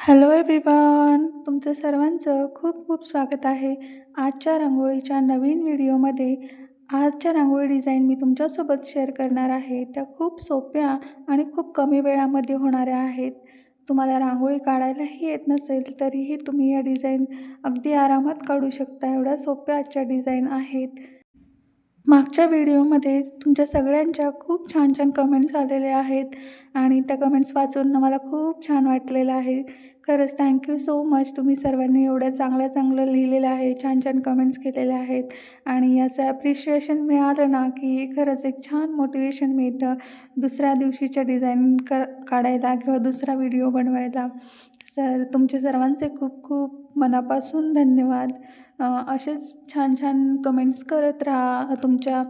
Hello everyone, तुमचं सर्वांचं खूप खूप स्वागत आहे. आजच्या रांगोळीच्या नवीन व्हिडिओमध्ये आजच्या रांगोळी डिझाईन मी तुमच्यासोबत शेअर करणार आहे. त्या खूप सोप्या आणि खूप कमी वेळामध्ये होणाऱ्या आहेत. तुम्हाला रांगोळी काढायलाही येत नसेल तरीही तुम्ही या डिझाईन अगदी आरामात काढू शकता. एवढ्या सोप्या आजच्या डिझाईन आहेत. मागच्या व्हिडिओमध्ये तुमच्या सगळ्यांच्या खूप छान छान कमेंट्स आलेल्या आहेत आणि त्या कमेंट्स वाचून मला खूप छान वाटलेलं आहे. खरंच थँक्यू सो मच. तुम्ही सर्वांनी एवढं चांगलं लिहिलेलं आहे, छान छान कमेंट्स केलेल्या आहेत आणि असं ॲप्रिशिएशन मिळालं ना की खरंच एक छान मोटिवेशन मिळतं दुसऱ्या दिवशीच्या डिझाईन काढायला किंवा दुसरा व्हिडिओ बनवायला. तुमचे सर्वांचे खूप खूप मनापासून धन्यवाद. असेच छान छान कमेंट्स करत राहा. तुमच्या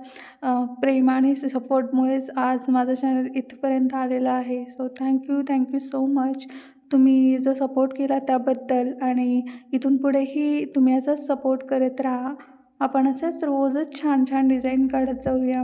प्रेम आणि सपोर्टमुळेच आज माझं चॅनल इथपर्यंत आलेलं आहे. So thank you so much. तुम्ही जो सपोर्ट केला त्याबद्दल आणि इथून पुढेही तुम्ही असाच सपोर्ट करत राहा. आपण असेच रोजच छान छान डिझाईन काढत जाऊया.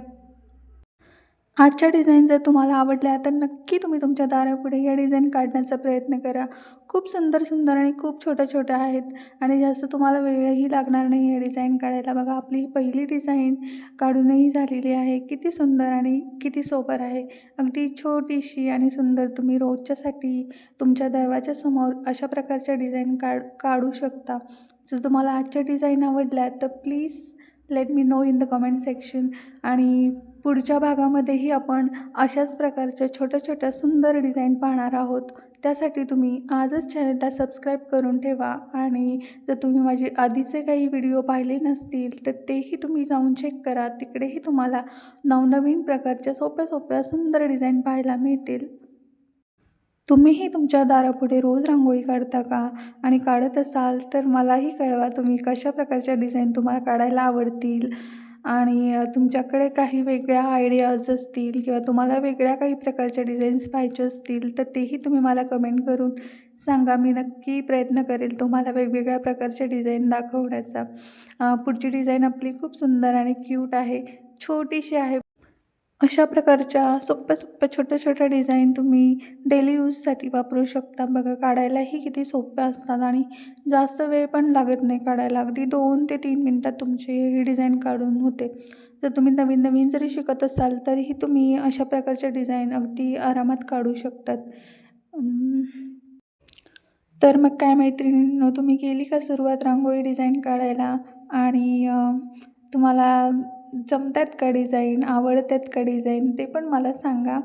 आजच्या डिझाईन जर तुम्हाला आवडल्या तर नक्की तुम्ही तुमच्या दारापुढे या डिझाईन काढण्याचा प्रयत्न करा. खूप सुंदर सुंदर आणि खूप छोट्या छोट्या आहेत आणि जास्त तुम्हाला वेळही लागणार नाही या डिझाईन काढायला. बघा, आपली ही पहिली डिझाईन काढूनही झालेली आहे. किती सुंदर आणि किती सोबर आहे. अगदी छोटीशी आणि सुंदर तुम्ही रोजच्यासाठी तुमच्या दरवाजासमोर अशा प्रकारच्या डिझाईन काढू शकता. जर तुम्हाला आजच्या डिझाईन आवडल्या तर please let me know in the comment section. आणि पुढच्या भागामध्येही आपण अशाच प्रकारच्या छोट्या छोट्या सुंदर डिझाईन पाहणार आहोत. त्यासाठी तुम्ही आजच चॅनलला सबस्क्राईब करून ठेवा आणि जर तुम्ही माझे आधीचे काही व्हिडिओ पाहिले नसतील तर तेही तुम्ही जाऊन चेक करा. तिकडेही तुम्हाला नवनवीन प्रकारच्या सोप्या सोप्या सुंदर डिझाईन पाहायला मिळतील. तुम्हीही तुमच्या दारापुढे रोज रांगोळी काढता का? आणि काढत असाल तर मलाही कळवा तुम्ही कशा प्रकारच्या डिझाईन तुम्हाला काढायला आवडतील. आणि तुमच्याकडे काही वेगळ्या आयडियाज असतील किंवा तुम्हाला वेगळ्या काही प्रकारच्या डिझाईन्स पाहिजे असतील तर तेही तुम्ही मला कमेंट करून सांगा. मी नक्की प्रयत्न करेल तुम्हाला वेगवेगळ्या प्रकारच्या डिझाईन दाखवण्याचा. पुढची डिझाईन आपली खूप सुंदर आणि क्यूट आहे, छोटीशी आहे. अशा प्रकारच्या सोप्या सोप्या छोट्या छोट्या डिझाईन तुम्ही डेली यूजसाठी वापरू शकता. बघा, काढायलाही किती सोप्या असतात आणि जास्त वेळ पण लागत नाही काढायला. अगदी 2 ते 3 मिनटात तुमची ही डिझाईन काढून होते. जर तुम्ही नवीन नवीन जरी शिकत असाल तरीही तुम्ही अशा प्रकारच्या डिझाईन अगदी आरामात काढू शकतात. तर मग काय मैत्रिणींनो, तुम्ही केली का सुरुवात रांगोळी डिझाईन काढायला? आणि तुम्हाला जमतात का डिझाईन, आवडतात का डिझाईन, ते पण मला सांगा.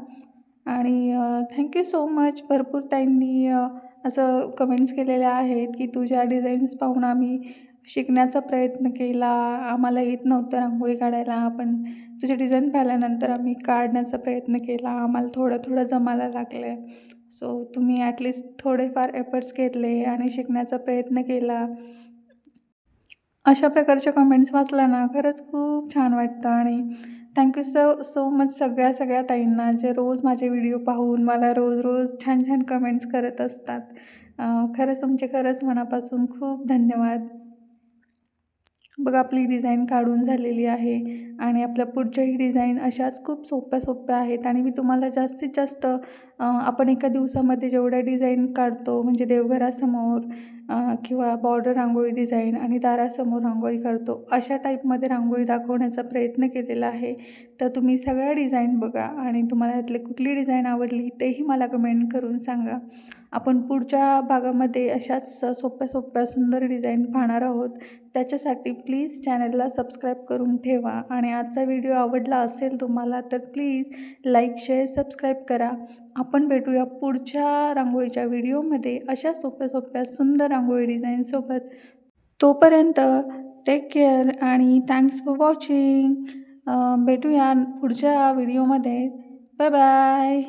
आणि थँक्यू सो मच. भरपूर ताईंनी असं कमेंट्स केलेल्या आहेत की तुझ्या डिझाईन्स पाहून आम्ही शिकण्याचा प्रयत्न केला. आम्हाला येत नव्हतं रांगोळी काढायला, पण तुझे डिझाईन पाहिल्यानंतर आम्ही काढण्याचा प्रयत्न केला. आम्हाला थोडं थोडं जमायला लागलं आहे. सो तुम्ही ॲटलिस्ट थोडेफार एफर्ट्स घेतले आणि शिकण्याचा प्रयत्न केला. अशा प्रकारच्या कमेंट्स वाचल्या ना खरंच खूप छान वाटतं. आणि थँक्यू सो मच सगळ्या ताईंना जे रोज माझे व्हिडिओ पाहून मला रोज रोज छान छान कमेंट्स करत असतात. खरंच तुमचे खरंच मनापासून खूप धन्यवाद. बघा, आपली डिझाईन काढून झालेली आहे आणि आपल्या पुढच्याही डिझाईन अशाच खूप सोप्या सोप्या आहेत. आणि मी तुम्हाला जास्तीत जास्त आपण एका दिवसामध्ये जेवढ्या डिझाईन काढतो, म्हणजे देवघरासमोर किंवा बॉर्डर रांगोळी डिझाईन आणि दारासमोर रांगोळी काढतो, अशा टाईपमध्ये रांगोळी दाखवण्याचा प्रयत्न केलेला आहे. तर तुम्ही सगळ्या डिझाईन बघा आणि तुम्हाला यातली कुठली डिझाईन आवडली तेही मला कमेंट करून सांगा. आपण पुढच्या भागामध्ये अशाच सोप्या सोप्या सुंदर डिझाईन पाहणार आहोत. त्याच्यासाठी प्लीज चॅनलला सबस्क्राईब करून ठेवा. आणि आजचा व्हिडिओ आवडला असेल तुम्हाला तर प्लीज लाईक, शेअर, सबस्क्राईब करा. आपण भेटूया पुढच्या रांगोळीच्या व्हिडिओमध्ये अशा सोप्या सोप्या सुंदर रांगोळी डिझाईनसोबत. तोपर्यंत टेक केअर आणि थँक्स फॉर वॉचिंग. भेटूया पुढच्या व्हिडिओमध्ये. Bye bye.